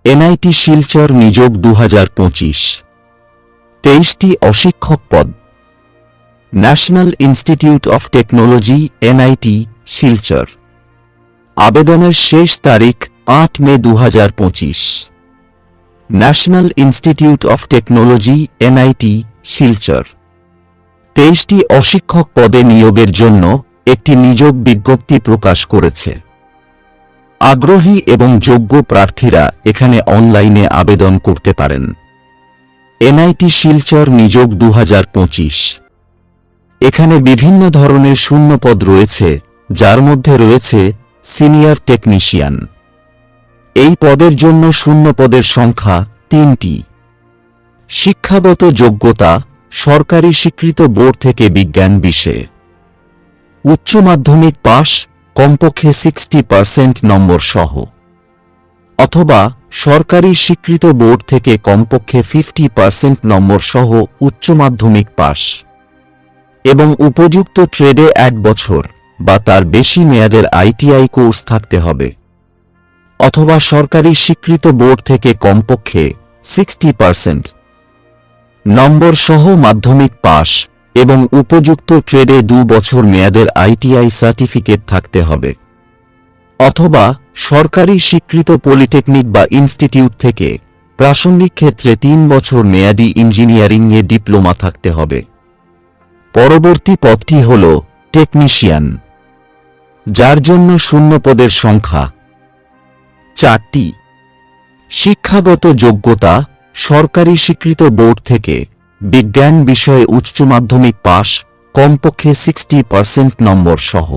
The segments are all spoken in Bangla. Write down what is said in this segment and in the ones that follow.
এনআইটি শিলচর নিযোগ 2025 23টি অশিক্ষক পদ। National institute of Technology NIT Silchar. আবেদনের শেষ তারিখ 8 মে 2025। National institute of Technology NIT Silchar 23টি অশিক্ষক পদে নিয়োগের জন্য একটি নিয়োগ বিজ্ঞপ্তি প্রকাশ করেছে। আগ্রহী এবং যোগ্য প্রার্থীরা এখানে অনলাইনে আবেদন করতে পারেন। এনআইটি শিলচর নিযোগ 2025। এখানে বিভিন্ন ধরনের শূন্যপদ রয়েছে, যার মধ্যে রয়েছে সিনিয়র টেকনিশিয়ান। এই পদের জন্য শূন্যপদের সংখ্যা 3টি। শিক্ষাগত যোগ্যতা সরকারি স্বীকৃত বোর্ড থেকে বিজ্ঞান বিষয়ে। উচ্চ মাধ্যমিক পাস, কমপক্ষে 60% নম্বর সহ, অথবা সরকারি স্বীকৃত বোর্ড থেকে কমপক্ষে 50% নম্বর সহ উচ্চ মাধ্যমিক পাস এবং উপযুক্ত ট্রেডে 1 বছর বা তার বেশি মেয়াদের আইটিআই কোর্স থাকতে হবে, অথবা সরকারি স্বীকৃত বোর্ড থেকে কমপক্ষে 60% নম্বর সহ মাধ্যমিক পাস এবং উপযুক্ত ট্রেডে 2 বছর মেয়াদের আইটিআই সার্টিফিকেট থাকতে হবে, অথবা সরকারি স্বীকৃত পলিটেকনিক বা ইনস্টিটিউট থেকে প্রাসঙ্গিক ক্ষেত্রে 3 বছর মেয়াদী ইঞ্জিনিয়ারিংয়ে ডিপ্লোমা থাকতে হবে। পরবর্তী পদটি হল টেকনিশিয়ান, যার জন্য শূন্যপদের সংখ্যা 4টি। শিক্ষাগত যোগ্যতা সরকারি স্বীকৃত বোর্ড থেকে বিজ্ঞান বিষয়ে উচ্চ মাধ্যমিক পাস, কমপক্ষে 60% নম্বর সহ,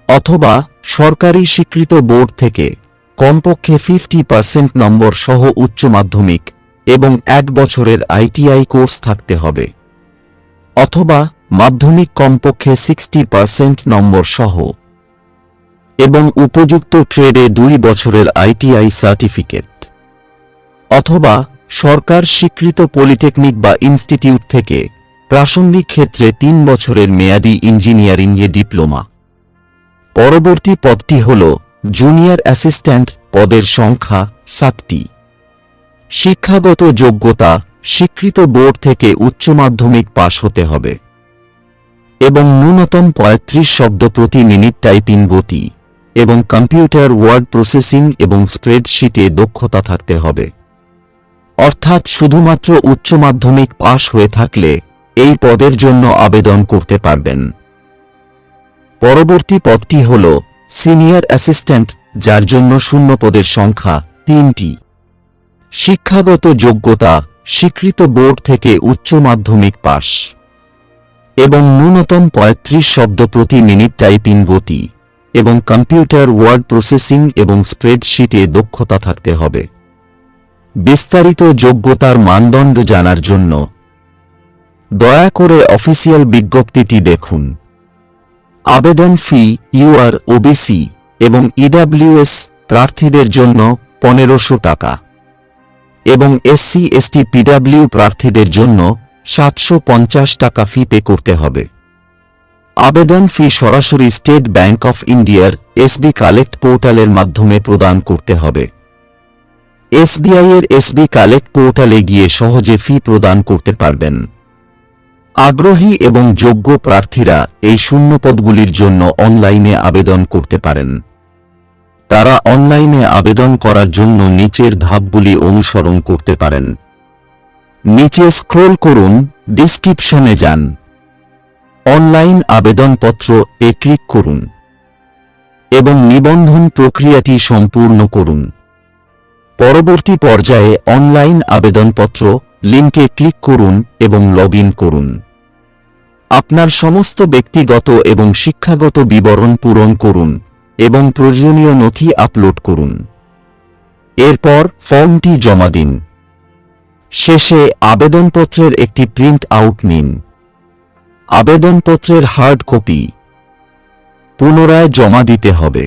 অথবা সরকারি স্বীকৃত বোর্ড থেকে কমপক্ষে 50% নম্বর সহ উচ্চ মাধ্যমিক এবং 1 বছরের আইটিআই কোর্স থাকতে হবে, অথবা মাধ্যমিক কমপক্ষে 60% নম্বর সহ এবং উপযুক্ত ট্রেডে 2 বছরের আইটিআই সার্টিফিকেট, অথবা সরকার স্বীকৃত পলিটেকনিক বা ইনস্টিটিউট থেকে প্রাসঙ্গিক ক্ষেত্রে 3 বছরের মেয়াদী ইঞ্জিনিয়ারিংয়ে ডিপ্লোমা। পরবর্তী পদটি হল জুনিয়র অ্যাসিস্ট্যান্ট, পদের সংখ্যা 7টি। শিক্ষাগত যোগ্যতা স্বীকৃত বোর্ড থেকে উচ্চ মাধ্যমিক পাস হতে হবে এবং ন্যূনতম 35 শব্দ প্রতি মিনিট টাইপিং গতি এবং কম্পিউটার ওয়ার্ড প্রসেসিং এবং স্প্রেডশিটে দক্ষতা থাকতে হবে। অর্থাৎ শুধুমাত্র উচ্চ মাধ্যমিক পাস হয়ে থাকলে এই পদের জন্য আবেদন করতে পারবেন। পরবর্তী পদটি হল সিনিয়র অ্যাসিস্ট্যান্ট, যার জন্য শূন্যপদের সংখ্যা 3টি। শিক্ষাগত যোগ্যতা স্বীকৃত বোর্ড থেকে উচ্চ মাধ্যমিক পাস এবং ন্যূনতম 35 শব্দ প্রতি মিনিট টাইপিং গতি এবং কম্পিউটার ওয়ার্ড প্রসেসিং এবং স্প্রেডশিটে দক্ষতা থাকতে হবে। বিস্তারিত যোগ্যতার মানদণ্ড জানার জন্য দয়া করে অফিসিয়াল বিজ্ঞপ্তিটি দেখুন। আবেদন ফি ইউআর, ওবিসি এবং ইডব্লিউএস প্রার্থীদের জন্য 1500 টাকা এবং এসসি, এসটি, পিডব্লিউ প্রার্থীদের জন্য 750 টাকা ফি পে করতে হবে। আবেদন ফি সরাসরি স্টেট ব্যাংক অফ ইন্ডিয়ার এসবি কালেক্ট পোর্টালের মাধ্যমে প্রদান করতে হবে। এসবিআই এর এসবি কালেক্ট পোর্টালে গিয়ে সহজে ফি প্রদান করতে পারবেন। আগ্রহী এবং যোগ্য প্রার্থীরা এই শূন্যপদগুলির জন্য অনলাইনে আবেদন করতে পারেন। তারা অনলাইনে আবেদন করার জন্য নিচের ধাপগুলি অনুসরণ করতে পারেন। নিচে স্ক্রোল করুন, ডিসক্রিপশনে যান, অনলাইন আবেদনপত্র এ ক্লিক করুন এবং নিবন্ধন প্রক্রিয়াটি সম্পূর্ণ করুন। পরবর্তী পর্যায়ে অনলাইন আবেদনপত্র লিঙ্কে ক্লিক করুন এবং লগইন করুন। আপনার সমস্ত ব্যক্তিগত এবং শিক্ষাগত বিবরণ পূরণ করুন এবং প্রয়োজনীয় নথি আপলোড করুন। এরপর ফর্মটি জমা দিন। শেষে আবেদনপত্রের একটি প্রিন্ট আউট নিন। আবেদনপত্রের হার্ড কপি পুনরায় জমা দিতে হবে।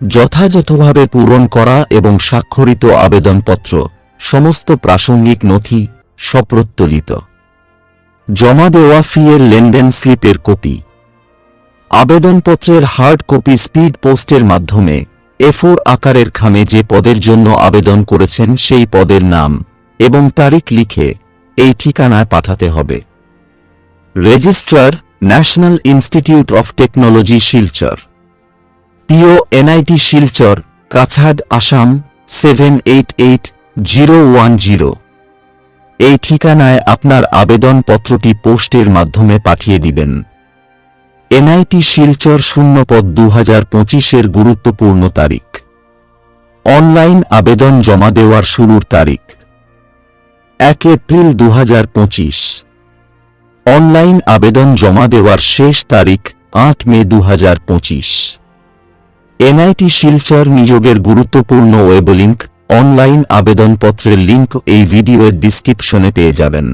যথাযথভাবে পূরণ করা এবং স্বাক্ষরিত আবেদনপত্র, সমস্ত প্রাসঙ্গিক নথি সপ্রত্যলিত। জমা দেওয়া ফি এর লেনদেন স্লিপের কপি। আবেদনপত্রের হার্ড কপি স্পিড পোস্টের মাধ্যমে A4 আকারের খামে যে পদের জন্য আবেদন করেছেন সেই পদের নাম এবং তারিখ লিখে এই ঠিকানায় পাঠাতে হবে। Registrar, national institute of technology Silchar, PO NIT Silchar, Cachar, Assam 788010। এই ঠিকানায় আপনার আবেদনপত্রটি পোস্টের মাধ্যমে পাঠিয়ে দিবেন। এনআইটি শিলচর শূন্যপদ 2025-এর গুরুত্বপূর্ণ তারিখ। অনলাইন আবেদন জমা দেওয়ার শুরুর তারিখ 1 এপ্রিল 2025। অনলাইন আবেদন জমা দেওয়ার শেষ তারিখ 8 মে 2025। এনআইটি শিলচর নিয়োগের গুরুত্বপূর্ণ ওয়েব লিঙ্ক, অনলাইন আবেদনপত্রের লিঙ্ক এই ভিডিওর ডিসক্রিপশনে পেয়ে যাবেন।